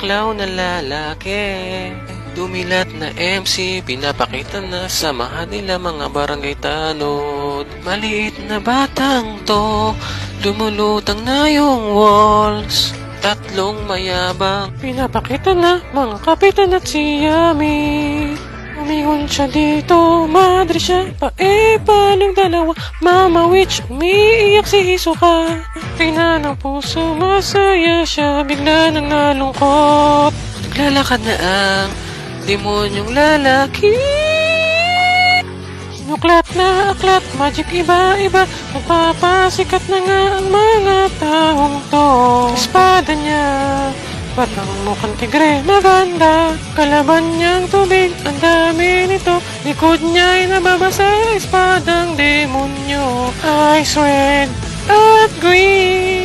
clown na lalaki. Dumilat na MC, pinapakita na sa mahal nila mga barangay tanod. Maliit na batang to, lumulutang na yung walls. Tatlong mayabang, pinapakita na mga kapitan at si Yami. Umingon siya dito, madre siya pa paanong dalawa? Mama witch, umiiyak si Hisoka. Pina ng puso, masaya siya, bigla nang nalungkot. Naglalakad na ang demonyong lalaki. Nuklat na aklat, magic iba-iba. Magpapasikat na nga ang mga taong to. Espada niya, batang mukhang tigre, maganda. Kalaban niyang tubig, ang dami nito. Likod niya ay nababasa, espadang demonyo. Ice red at green.